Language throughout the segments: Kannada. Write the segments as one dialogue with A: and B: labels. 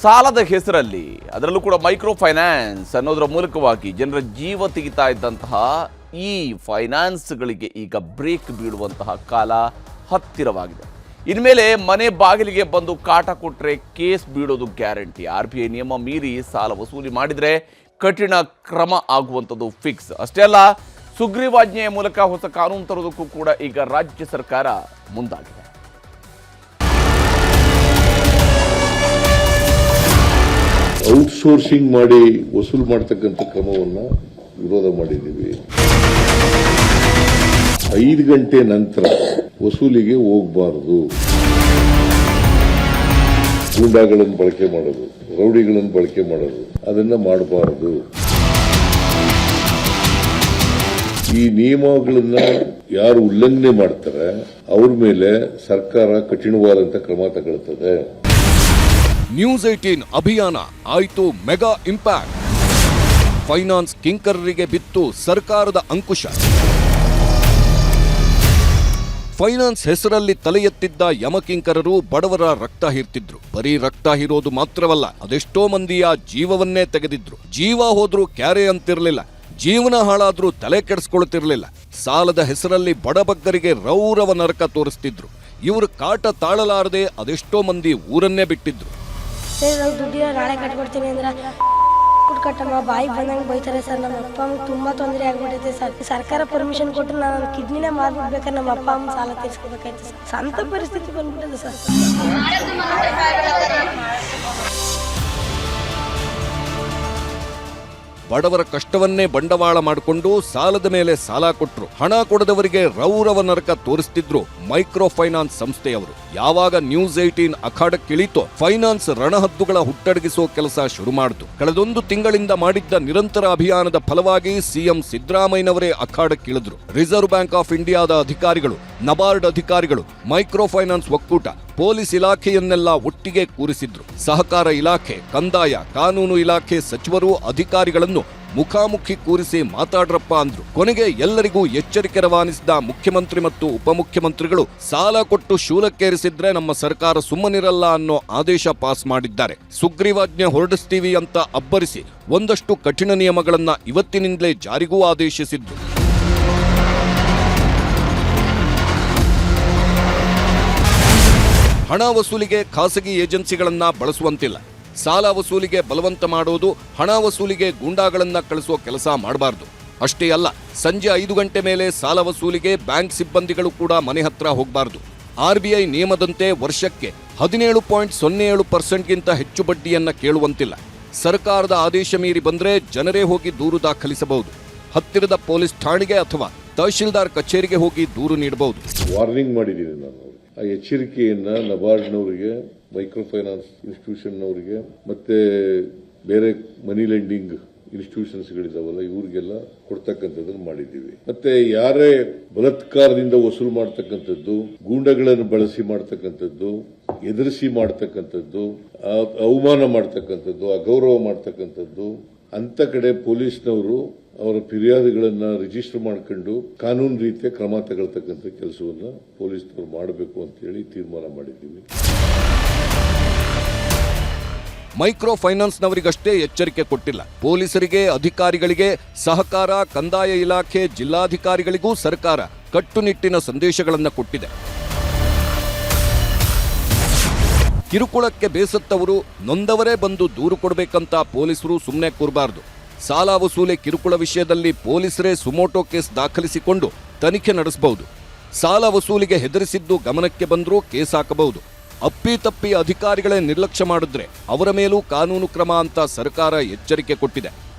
A: ಸಾಲದ ಹೆಸರಲ್ಲಿ ಅದರಲ್ಲೂ ಕೂಡ ಮೈಕ್ರೋ ಫೈನಾನ್ಸ್ ಅನ್ನೋದರ ಮೂಲಕವಾಗಿ ಜನರ ಜೀವ ತೆಗಿತಾ ಇದ್ದಂತಹ ಈ ಫೈನಾನ್ಸ್ಗಳಿಗೆ ಈಗ ಬ್ರೇಕ್ ಬೀಳುವಂತಹ ಕಾಲ ಹತ್ತಿರವಾಗಿದೆ. ಇನ್ಮೇಲೆ ಮನೆ ಬಾಗಿಲಿಗೆ ಬಂದು ಕಾಟ ಕೊಟ್ಟರೆ ಕೇಸ್ ಬೀಳೋದು ಗ್ಯಾರಂಟಿ. RBI ನಿಯಮ ಮೀರಿ ಸಾಲ ವಸೂಲಿ ಮಾಡಿದರೆ ಕಠಿಣ ಕ್ರಮ ಆಗುವಂಥದ್ದು ಫಿಕ್ಸ್. ಅಷ್ಟೇ ಅಲ್ಲ, ಸುಗ್ರೀವಾಜ್ಞೆಯ ಮೂಲಕ ಹೊಸ ಕಾನೂನು ತರೋದಕ್ಕೂ ಕೂಡ ಈಗ ರಾಜ್ಯ ಸರ್ಕಾರ ಮುಂದಾಗಿದೆ.
B: ಔಟ್ಸೋರ್ಸಿಂಗ್ ಮಾಡಿ ವಸೂಲು ಮಾಡತಕ್ಕಂಥ ಕ್ರಮವನ್ನು ವಿರೋಧ ಮಾಡಿದ್ದೀವಿ. 5 ಗಂಟೆ ನಂತರ ವಸೂಲಿಗೆ ಹೋಗಬಾರದು. ಗೂಂಡಾಗಳನ್ನು ಬಳಕೆ ಮಾಡೋದು, ರೌಡಿಗಳನ್ನು ಬಳಕೆ ಮಾಡೋದು, ಅದನ್ನ ಮಾಡಬಾರದು. ಈ ನಿಯಮಗಳನ್ನ ಯಾರು ಉಲ್ಲಂಘನೆ ಮಾಡ್ತಾರೆ ಅವ್ರ ಮೇಲೆ ಸರ್ಕಾರ ಕಠಿಣವಾದಂತಹ ಕ್ರಮ ತಗೊಳ್ತದೆ.
C: ನ್ಯೂಸ್ 18 ಅಭಿಯಾನ ಆಯಿತು ಮೆಗಾ ಇಂಪ್ಯಾಕ್ಟ್. ಫೈನಾನ್ಸ್ ಕಿಂಕರರಿಗೆ ಬಿತ್ತು ಸರ್ಕಾರದ ಅಂಕುಶ. ಫೈನಾನ್ಸ್ ಹೆಸರಲ್ಲಿ ತಲೆ ಎತ್ತಿದ್ದ ಯಮಕಿಂಕರರು ಬಡವರ ರಕ್ತ ಹೀರ್ತಿದ್ರು. ಬರೀ ರಕ್ತ ಹೀರೋದು ಮಾತ್ರವಲ್ಲ, ಅದೆಷ್ಟೋ ಮಂದಿಯ ಜೀವವನ್ನೇ ತೆಗೆದಿದ್ರು. ಜೀವ ಹೋದ್ರೂ ಕ್ಯಾರೆ ಅಂತಿರ್ಲಿಲ್ಲ, ಜೀವನ ಹಾಳಾದ್ರೂ ತಲೆ ಕೆಡಿಸ್ಕೊಳ್ತಿರ್ಲಿಲ್ಲ. ಸಾಲದ ಹೆಸರಲ್ಲಿ ಬಡಬಗ್ಗರಿಗೆ ರೌರವ ನರಕ ತೋರಿಸ್ತಿದ್ರು. ಇವರು ಕಾಟ ತಾಳಲಾರದೆ ಅದೆಷ್ಟೋ ಮಂದಿ ಊರನ್ನೇ ಬಿಟ್ಟಿದ್ರು.
D: ನಾವು ದುಡ್ಡಿನ ನಾಳೆ ಕಟ್ಕೊಡ್ತೀನಿ ಅಂದ್ರೆ ಕಟ್ಟಮ್ಮ ಬಾಯಿ ಬಂದಂಗೆ ಬೈತಾರೆ ಸರ್. ನಮ್ಮ ಅಪ್ಪ ಅಮ್ಮಗೆ ತುಂಬ ತೊಂದರೆ ಆಗ್ಬಿಟ್ಟೈತೆ ಸರ್. ಸರ್ಕಾರ ಪರ್ಮಿಷನ್ ಕೊಟ್ಟರೆ ನಾನು ಕಿಡ್ನಿನೇ ಮಾರ್ಬಿಡ್ಬೇಕಾದ್ರೆ ನಮ್ಮ ಅಪ್ಪ ಅಮ್ಮ ಸಾಲ ತೀರ್ಸ್ಕೋಬೇಕಾಯ್ತು ಸರ್. ಸಂತ ಪರಿಸ್ಥಿತಿ ಬಂದ್ಬಿಟ್ಟಿದೆ ಸರ್.
C: ಬಡವರ ಕಷ್ಟವನ್ನೇ ಬಂಡವಾಳ ಮಾಡಿಕೊಂಡು ಸಾಲದ ಮೇಲೆ ಸಾಲ ಕೊಟ್ಟರು. ಹಣ ಕೊಡದವರಿಗೆ ರೌರವ ನರಕ ತೋರಿಸ್ತಿದ್ರು ಮೈಕ್ರೋ ಫೈನಾನ್ಸ್ ಸಂಸ್ಥೆಯವರು. ಯಾವಾಗ ನ್ಯೂಸ್ 18 ಅಖಾಡಕ್ಕಿಳಿತೋ ಫೈನಾನ್ಸ್ ರಣಹದ್ದುಗಳ ಹುಟ್ಟಡಗಿಸೋ ಕೆಲಸ ಶುರು ಮಾಡಿತು. ಕಳೆದೊಂದು ತಿಂಗಳಿಂದ ಮಾಡಿದ್ದ ನಿರಂತರ ಅಭಿಯಾನದ ಫಲವಾಗಿ ಸಿಎಂ ಸಿದ್ದರಾಮಯ್ಯನವರೇ ಅಖಾಡಕ್ಕಿಳಿದ್ರು. ರಿಸರ್ವ್ ಬ್ಯಾಂಕ್ ಆಫ್ ಇಂಡಿಯಾದ ಅಧಿಕಾರಿಗಳು, ನಬಾರ್ಡ್ ಅಧಿಕಾರಿಗಳು, ಮೈಕ್ರೋ ಫೈನಾನ್ಸ್ ಒಕ್ಕೂಟ, ಪೊಲೀಸ್ ಇಲಾಖೆಯನ್ನೆಲ್ಲ ಒಟ್ಟಿಗೆ ಕೂರಿಸಿದ್ರು. ಸಹಕಾರ ಇಲಾಖೆ, ಕಂದಾಯ, ಕಾನೂನು ಇಲಾಖೆ ಸಚಿವರು ಅಧಿಕಾರಿಗಳನ್ನು ಮುಖಾಮುಖಿ ಕೂರಿಸಿ ಮಾತಾಡ್ರಪ್ಪ ಅಂದ್ರು. ಕೊನೆಗೆ ಎಲ್ಲರಿಗೂ ಎಚ್ಚರಿಕೆ ರವಾನಿಸಿದ ಮುಖ್ಯಮಂತ್ರಿ ಮತ್ತು ಉಪಮುಖ್ಯಮಂತ್ರಿಗಳು ಸಾಲ ಕೊಟ್ಟು ಶೂಲಕ್ಕೇರಿಸಿದ್ರೆ ನಮ್ಮ ಸರ್ಕಾರ ಸುಮ್ಮನಿರಲ್ಲ ಅನ್ನೋ ಆದೇಶ ಪಾಸ್ ಮಾಡಿದ್ದಾರೆ. ಸುಗ್ರೀವಾಜ್ಞೆ ಹೊರಡಿಸ್ತೀವಿ ಅಂತ ಅಬ್ಬರಿಸಿ ಒಂದಷ್ಟು ಕಠಿಣ ನಿಯಮಗಳನ್ನ ಇವತ್ತಿನಿಂದಲೇ ಜಾರಿಗೂ ಆದೇಶಿಸಿದ್ರು. ಹಣ ವಸೂಲಿಗೆ ಖಾಸಗಿ ಏಜೆನ್ಸಿಗಳನ್ನ ಬಳಸುವಂತಿಲ್ಲ. ಸಾಲ ವಸೂಲಿಗೆ ಬಲವಂತ ಮಾಡೋದು, ಹಣ ವಸೂಲಿಗೆ ಗೂಂಡಾಗಳನ್ನ ಕಳಿಸೋ ಕೆಲಸ ಮಾಡಬಾರ್ದು. ಅಷ್ಟೇ ಅಲ್ಲ, ಸಂಜೆ 5 ಗಂಟೆ ಮೇಲೆ ಸಾಲ ವಸೂಲಿಗೆ ಬ್ಯಾಂಕ್ ಸಿಬ್ಬಂದಿಗಳು ಕೂಡ ಮನೆ ಹತ್ರ ಹೋಗಬಾರ್ದು. RBI ನಿಯಮದಂತೆ ವರ್ಷಕ್ಕೆ 17.07%ಗಿಂತ ಹೆಚ್ಚು ಬಡ್ಡಿಯನ್ನ ಕೇಳುವಂತಿಲ್ಲ. ಸರ್ಕಾರದ ಆದೇಶ ಮೀರಿ ಬಂದ್ರೆ ಜನರೇ ಹೋಗಿ ದೂರು ದಾಖಲಿಸಬಹುದು. ಹತ್ತಿರದ ಪೊಲೀಸ್ ಠಾಣೆಗೆ ಅಥವಾ ತಹಶೀಲ್ದಾರ್ ಕಚೇರಿಗೆ ಹೋಗಿ ದೂರು ನೀಡಬಹುದು.
B: ವಾರ್ನಿಂಗ್ ಮಾಡಿದ್ದೀನಿ ನಾನು. ಆ ಎಚ್ಚರಿಕೆಯನ್ನ ನಬಾರ್ಡ್ನವರಿಗೆ, ಮೈಕ್ರೋ ಫೈನಾನ್ಸ್ ಇನ್ಸ್ಟಿಟ್ಯೂಷನ್ನವರಿಗೆ, ಮತ್ತೆ ಬೇರೆ ಮನಿ ಲೆಂಡಿಂಗ್ ಇನ್ಸ್ಟಿಟ್ಯೂಷನ್ಸ್ಗಳಿದಾವಲ್ಲ ಇವ್ರಿಗೆಲ್ಲ ಕೊಡ್ತಕ್ಕಂಥದ್ದನ್ನು ಮಾಡಿದ್ದೀವಿ. ಮತ್ತೆ ಯಾರೇ ಬಲಾತ್ಕಾರದಿಂದ ವಸೂಲು ಮಾಡ್ತಕ್ಕಂಥದ್ದು, ಗೂಂಡಗಳನ್ನು ಬಳಸಿ ಮಾಡ್ತಕ್ಕಂಥದ್ದು, ಎದುರಿಸಿ ಮಾಡ್ತಕ್ಕಂಥದ್ದು, ಅವಮಾನ ಮಾಡ್ತಕ್ಕಂಥದ್ದು, ಅಗೌರವ ಮಾಡ್ತಕ್ಕಂಥದ್ದು, ಅಂತ ಕಡೆ ಪೊಲೀಸ್ನವರು ಅವರ ಫಿರ್ಯಾದಿಗಳನ್ನ ರಿಜಿಸ್ಟರ್ ಮಾಡ್ಕೊಂಡು ಕಾನೂನು ರೀತಿಯ ಕ್ರಮ ತಗೊಳ್ತಕ್ಕಂಥ ಕೆಲಸವನ್ನ ಪೊಲೀಸ್ನವರು ಮಾಡಬೇಕು ಅಂತ ಹೇಳಿ ತೀರ್ಮಾನ ಮಾಡಿದ್ದೀವಿ.
C: ಮೈಕ್ರೋ ಫೈನಾನ್ಸ್ನವರಿಗಷ್ಟೇ ಎಚ್ಚರಿಕೆ ಕೊಟ್ಟಿಲ್ಲ. ಪೊಲೀಸರಿಗೆ, ಅಧಿಕಾರಿಗಳಿಗೆ, ಸಹಕಾರ, ಕಂದಾಯ ಇಲಾಖೆ, ಜಿಲ್ಲಾಧಿಕಾರಿಗಳಿಗೂ ಸರ್ಕಾರ ಕಟ್ಟುನಿಟ್ಟಿನ ಸಂದೇಶಗಳನ್ನು ಕೊಟ್ಟಿದೆ. ಕಿರುಕುಳಕ್ಕೆ ಬೇಸತ್ತವರು, ನೊಂದವರೇ ಬಂದು ದೂರು ಕೊಡಬೇಕಂತ ಪೊಲೀಸರು ಸುಮ್ಮನೆ ಕೂರಬಾರದು. ಸಾಲ ವಸೂಲಿ ಕಿರುಕುಳ ವಿಷಯದಲ್ಲಿ ಪೊಲೀಸರೇ ಸುಮೋಟೋ ಕೇಸ್ ದಾಖಲಿಸಿಕೊಂಡು ತನಿಖೆ ನಡೆಸಬಹುದು. ಸಾಲ ವಸೂಲಿಗೆ ಹೆದರಿಸಿದ್ದು ಗಮನಕ್ಕೆ ಬಂದರೂ ಕೇಸ್ ಹಾಕಬಹುದು. ಅಪ್ಪಿತಪ್ಪಿ ಅಧಿಕಾರಿಗಳೇ ನಿರ್ಲಕ್ಷ್ಯ ಮಾಡಿದ್ರೆ ಅವರ ಮೇಲೂ ಕಾನೂನು ಕ್ರಮ ಅಂತ ಸರ್ಕಾರ ಎಚ್ಚರಿಕೆ ಕೊಟ್ಟಿದೆ.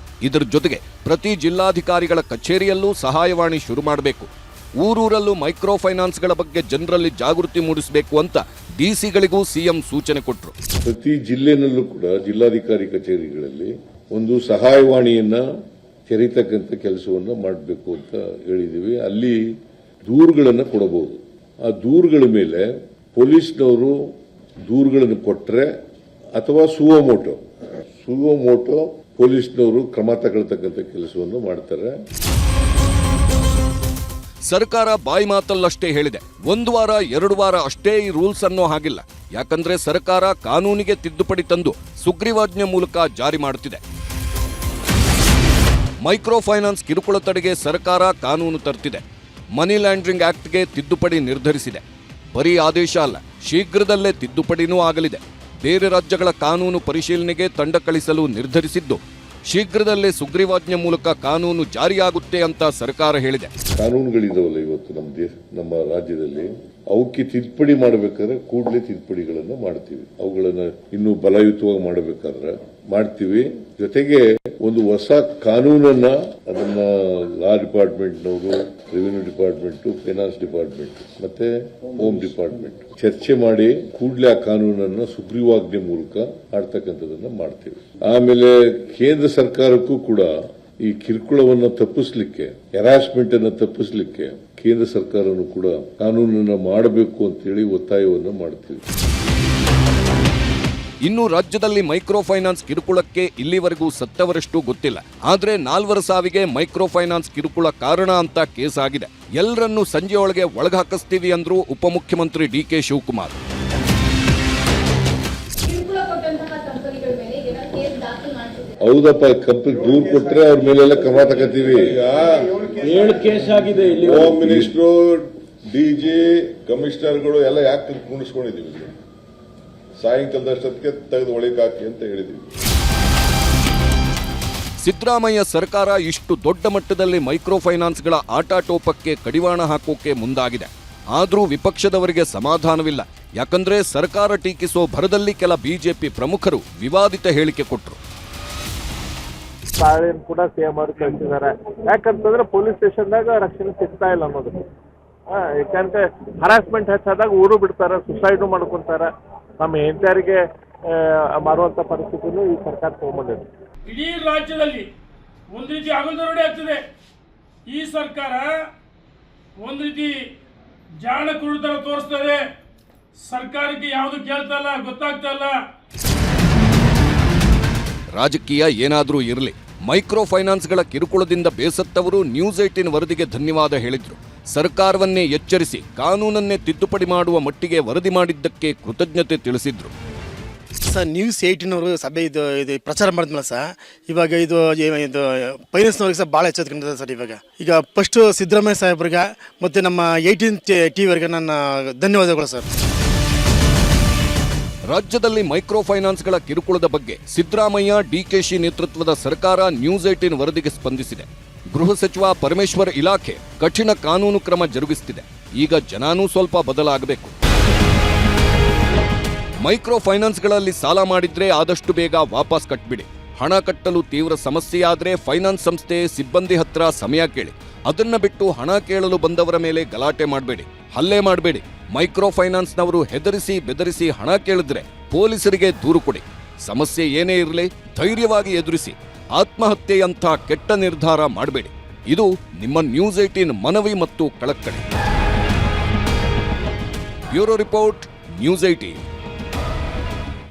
C: ಇದರ ಜೊತೆಗೆ ಪ್ರತಿ ಜಿಲ್ಲಾಧಿಕಾರಿಗಳ ಕಚೇರಿಯಲ್ಲೂ ಸಹಾಯವಾಣಿ ಶುರು ಮಾಡಬೇಕು. ಊರೂರಲ್ಲೂ ಮೈಕ್ರೋ ಫೈನಾನ್ಸ್ಗಳ ಬಗ್ಗೆ ಜನರಲ್ಲಿ ಜಾಗೃತಿ ಮೂಡಿಸಬೇಕು ಅಂತ ಡಿಸಿಗಳಿಗೂ ಸಿಎಂ ಸೂಚನೆ ಕೊಟ್ಟರು.
B: ಪ್ರತಿ ಜಿಲ್ಲೆನಲ್ಲೂ ಕೂಡ ಜಿಲ್ಲಾಧಿಕಾರಿ ಕಚೇರಿಗಳಲ್ಲಿ ಒಂದು ಸಹಾಯವಾಣಿಯನ್ನ ತೆರೀತಕ್ಕಂಥ ಕೆಲಸವನ್ನ ಮಾಡಬೇಕು ಅಂತ ಹೇಳಿದೀವಿ. ಅಲ್ಲಿ ದೂರುಗಳನ್ನು ಕೊಡಬಹುದು. ಆ ದೂರುಗಳ ಮೇಲೆ ಪೊಲೀಸ್ನವರು ದೂರುಗಳನ್ನು ಕೊಟ್ಟರೆ ಅಥವಾ ಸುವೋಮೋಟೋ ಪೊಲೀಸ್ನವರು ಕ್ರಮ ತಗೊಳ್ತಕ್ಕಂಥ ಕೆಲಸವನ್ನು ಮಾಡ್ತಾರೆ.
C: ಸರ್ಕಾರ ಬಾಯಿ ಮಾತಲ್ಲಷ್ಟೇ ಹೇಳಿದೆ. 1 ವಾರ 2 ವಾರ ಅಷ್ಟೇ ಈ ರೂಲ್ಸ್ ಅನ್ನೋ ಹಾಗಿಲ್ಲ. ಯಾಕಂದ್ರೆ ಸರ್ಕಾರ ಕಾನೂನಿಗೆ ತಿದ್ದುಪಡಿ ತಂದು ಸುಗ್ರೀವಾಜ್ಞೆ ಮೂಲಕ ಜಾರಿ ಮಾಡುತ್ತಿದೆ. ಮೈಕ್ರೋ ಫೈನಾನ್ಸ್ ಕಿರುಕುಳ ತಡೆಗೆ ಸರ್ಕಾರ ಕಾನೂನು ತರ್ತಿದೆ. ಮನಿ ಲ್ಯಾಂಡ್ರಿಂಗ್ ಆಕ್ಟ್ಗೆ ತಿದ್ದುಪಡಿ ನಿರ್ಧರಿಸಿದೆ. ಬರೀ ಆದೇಶ ಅಲ್ಲ, ಶೀಘ್ರದಲ್ಲೇ ತಿದ್ದುಪಡಿನೂ ಆಗಲಿದೆ. ಬೇರೆ ರಾಜ್ಯಗಳ ಕಾನೂನು ಪರಿಶೀಲನೆಗೆ ತಂಡ ಕಳಿಸಲು ನಿರ್ಧರಿಸಿದ್ದು, ಶೀಘ್ರದಲ್ಲೇ ಸುಗ್ರೀವಾಜ್ಞೆ ಮೂಲಕ ಕಾನೂನು ಜಾರಿಯಾಗುತ್ತೆ ಅಂತ ಸರ್ಕಾರ ಹೇಳಿದೆ.
B: ಕಾನೂನುಗಳಿದಾವಲ್ಲ ಇವತ್ತು ನಮ್ಮ ರಾಜ್ಯದಲ್ಲಿ, ಅವಕ್ಕೆ ತಿದ್ದುಪಡಿ ಮಾಡಬೇಕಾದ್ರೆ ಕೂಡಲೇ ತಿದ್ದುಪಡಿಗಳನ್ನ ಮಾಡ್ತೀವಿ. ಅವುಗಳನ್ನ ಇನ್ನೂ ಬಲಯುತವಾಗಿ ಮಾಡಬೇಕಾದ್ರೆ ಮಾಡ್ತೀವಿ. ಜೊತೆಗೆ ಒಂದು ಹೊಸ ಕಾನೂನನ್ನ ಅದನ್ನ ಲಾ ಡಿಪಾರ್ಟ್ಮೆಂಟ್ನವರು, ರೆವಿನ್ಯೂ ಡಿಪಾರ್ಟ್ಮೆಂಟ್, ಫೈನಾನ್ಸ್ ಡಿಪಾರ್ಟ್ಮೆಂಟ್ ಮತ್ತೆ ಹೋಮ್ ಡಿಪಾರ್ಟ್ಮೆಂಟ್ ಚರ್ಚೆ ಮಾಡಿ ಕೂಡಲೇ ಆ ಕಾನೂನನ್ನ ಸುಗ್ರೀವಾಜ್ಞೆ ಮೂಲಕ ಮಾಡ್ತಕ್ಕಂಥದನ್ನ ಮಾಡ್ತೀವಿ. ಆಮೇಲೆ ಕೇಂದ್ರ ಸರ್ಕಾರಕ್ಕೂ ಕೂಡ ಈ ಕಿರುಕುಳವನ್ನ ತಪ್ಪಿಸ್ಲಿಕ್ಕೆ, ಹೆರಾಸ್ಮೆಂಟ್ ಅನ್ನ ತಪ್ಪಿಸ್ಲಿಕ್ಕೆ ಕೇಂದ್ರ ಸರ್ಕಾರನು ಕೂಡ ಕಾನೂನನ್ನ ಮಾಡಬೇಕು ಅಂತೇಳಿ ಒತ್ತಾಯವನ್ನ ಮಾಡ್ತೀವಿ.
C: ಇನ್ನು ರಾಜ್ಯದಲ್ಲಿ ಮೈಕ್ರೋ ಫೈನಾನ್ಸ್ ಕಿರುಕುಳಕ್ಕೆ ಇಲ್ಲಿವರೆಗೂ ಸತ್ತವರಷ್ಟು ಗೊತ್ತಿಲ್ಲ. ಆದ್ರೆ 4 ಸಾವಿಗೆ ಮೈಕ್ರೋ ಫೈನಾನ್ಸ್ ಕಿರುಕುಳ ಕಾರಣ ಅಂತ ಕೇಸ್ ಆಗಿದೆ. ಎಲ್ಲರನ್ನೂ ಸಂಜೆಯೊಳಗೆ ಒಳಗಾಕಿಸ್ತೀವಿ ಅಂದ್ರು ಉಪಮುಖ್ಯಮಂತ್ರಿ ಡಿಕೆ ಶಿವಕುಮಾರ್.
B: ಹೌದಪ್ಪ, ಕಂಪನಿ ದೂರು ಕೊಟ್ರೆ ಅವ್ರ ಮೇಲೆಲ್ಲ ಕ್ರಮ ತಗೋತೀವಿ.
E: 7 ಕೇಸ್ ಆಗಿದೆ. ಇಲ್ಲಿ
B: ಹೋಮ್ ಮಿನಿಸ್ಟ್ರು, ಡಿಜಿ, ಕಮಿಷನರ್ಗಳು ಎಲ್ಲ ಯಾಕೆ ಕುಣಿಸ್ಕೊಂಡಿದೀವಿ? ಸಾಯಂಕಾಲದಷ್ಟೊತ್ತಿಗೆ ತೆಗೆದು ಒಳಗೆ ಹಾಕಿ ಅಂತ ಹೇಳಿದೀವಿ.
C: ಸಿದ್ದರಾಮಯ್ಯ ಸರ್ಕಾರ ಇಷ್ಟು ದೊಡ್ಡ ಮಟ್ಟದಲ್ಲಿ ಮೈಕ್ರೋ ಫೈನಾನ್ಸ್ಗಳ ಆಟಾಟೋಪಕ್ಕೆ ಕಡಿವಾಣ ಹಾಕೋಕೆ ಮುಂದಾಗಿದೆ. ಆದರೂ ವಿಪಕ್ಷದವರಿಗೆ ಸಮಾಧಾನವಿಲ್ಲ. ಯಾಕಂದ್ರೆ ಸರ್ಕಾರ ಟೀಕಿಸೋ ಭರದಲ್ಲಿ ಕೆಲ ಬಿಜೆಪಿ ಪ್ರಮುಖರು ವಿವಾದಿತ ಹೇಳಿಕೆ ಕೊಟ್ಟರು.
E: ತಾಳಿನ ಕೂಡ ಸಿಎಂ ಅವರು ಕಳಿಸಿದ್ದಾರೆ. ಯಾಕಂತಂದ್ರೆ ಪೊಲೀಸ್ ಸ್ಟೇಷನ್ದಾಗ ರಕ್ಷಣೆ ಸಿಗ್ತಾ ಇಲ್ಲ ಅನ್ನೋದು. ಯಾಕಂದ್ರೆ ಹರಾಸ್ಮೆಂಟ್ ಹೆಚ್ಚಾದಾಗ ಊರು ಬಿಡ್ತಾರೆ, ಸುಸೈಡು ಮಾಡ್ಕೊಂತಾರೆ. ನಮ್ಮ ಹೆಂಡತಿಯರಿಗೆ ಮಾರುವಂತ ಪರಿಸ್ಥಿತಿನೂ ಈ ಸರ್ಕಾರ ತಗೊಂಡ್ಬಂದಿದೆ.
F: ಇಡೀ ರಾಜ್ಯದಲ್ಲಿ ಒಂದು ರೀತಿ ಅಗಲದೊರಡೆ ಆಗ್ತದೆ. ಈ ಸರ್ಕಾರ ಒಂದು ರೀತಿ ಜಾಣ ಕುರುತರ ತೋರಿಸ್ತದೆ. ಸರ್ಕಾರಕ್ಕೆ ಯಾವುದು ಕೇಳ್ತಾ ಇಲ್ಲ, ಗೊತ್ತಾಗ್ತಾ ಇಲ್ಲ.
C: ರಾಜಕೀಯ ಏನಾದರೂ ಇರಲಿ, ಮೈಕ್ರೋ ಫೈನಾನ್ಸ್ಗಳ ಕಿರುಕುಳದಿಂದ ಬೇಸತ್ತವರು ನ್ಯೂಸ್ 18 ವರದಿಗೆ ಧನ್ಯವಾದ ಹೇಳಿದ್ರು. ಸರ್ಕಾರವನ್ನೇ ಎಚ್ಚರಿಸಿ ಕಾನೂನನ್ನೇ ತಿದ್ದುಪಡಿ ಮಾಡುವ ಮಟ್ಟಿಗೆ ವರದಿ ಮಾಡಿದ್ದಕ್ಕೆ ಕೃತಜ್ಞತೆ ತಿಳಿಸಿದ್ರು.
G: ಸರ್, ನ್ಯೂಸ್ 18 ಅವರು ಸಭೆ ಇದು ಪ್ರಚಾರ ಮಾಡಿದ್ಮೇಲೆ ಸರ್, ಇವಾಗ ಇದು ಫೈನಾನ್ಸ್ನವ್ರಿಗೆ ಸರ್ ಭಾಳ ಎಚ್ಚೆತ್ಕೊಂಡಿದೆ ಸರ್. ಈಗ ಫಸ್ಟ್ ಸಿದ್ದರಾಮಯ್ಯ ಸಾಹೇಬ್ರಿಗೆ ಮತ್ತು ನಮ್ಮ 18 ಟಿವಿಯವರಿಗೆ ನನ್ನ ಧನ್ಯವಾದಗಳು ಸರ್.
C: ರಾಜ್ಯದಲ್ಲಿ ಮೈಕ್ರೋ ಫೈನಾನ್ಸ್ಗಳ ಕಿರುಕುಳದ ಬಗ್ಗೆ ಸಿದ್ದರಾಮಯ್ಯ, ಡಿಕೆಶಿ ನೇತೃತ್ವದ ಸರ್ಕಾರ ನ್ಯೂಸ್ 18 ವರದಿಗೆ ಸ್ಪಂದಿಸಿದೆ. ಗೃಹ ಸಚಿವ ಪರಮೇಶ್ವರ್ ಇಲಾಖೆ ಕಠಿಣ ಕಾನೂನು ಕ್ರಮ ಜರುಗಿಸುತ್ತಿದೆ. ಈಗ ಜನಾನೂ ಸ್ವಲ್ಪ ಬದಲಾಗಬೇಕು. ಮೈಕ್ರೋ ಫೈನಾನ್ಸ್ಗಳಲ್ಲಿ ಸಾಲ ಮಾಡಿದ್ರೆ ಆದಷ್ಟು ಬೇಗ ವಾಪಸ್ ಕಟ್ಬಿಡಿ. ಹಣ ಕಟ್ಟಲು ತೀವ್ರ ಸಮಸ್ಯೆಯಾದ್ರೆ ಫೈನಾನ್ಸ್ ಸಂಸ್ಥೆ ಸಿಬ್ಬಂದಿ ಹತ್ರ ಸಮಯ ಕೇಳಿ. ಅದನ್ನ ಬಿಟ್ಟು ಹಣ ಕೇಳಲು ಬಂದವರ ಮೇಲೆ ಗಲಾಟೆ ಮಾಡಬೇಡಿ, ಹಲ್ಲೆ ಮಾಡಬೇಡಿ. ಮೈಕ್ರೋ ಫೈನಾನ್ಸ್ನವರು ಹೆದರಿಸಿ ಬೆದರಿಸಿ ಹಣ ಕೇಳಿದ್ರೆ ಪೊಲೀಸರಿಗೆ ದೂರು ಕೊಡಿ. ಸಮಸ್ಯೆ ಏನೇ ಇರಲಿ ಧೈರ್ಯವಾಗಿ ಎದುರಿಸಿ. ಆತ್ಮಹತ್ಯೆಯಂಥ ಕೆಟ್ಟ ನಿರ್ಧಾರ ಮಾಡಬೇಡಿ. ಇದು ನಿಮ್ಮ ನ್ಯೂಸ್ 18 ಮನವಿ ಮತ್ತು ಕಳಕಳಿ. Bureau report, news 18.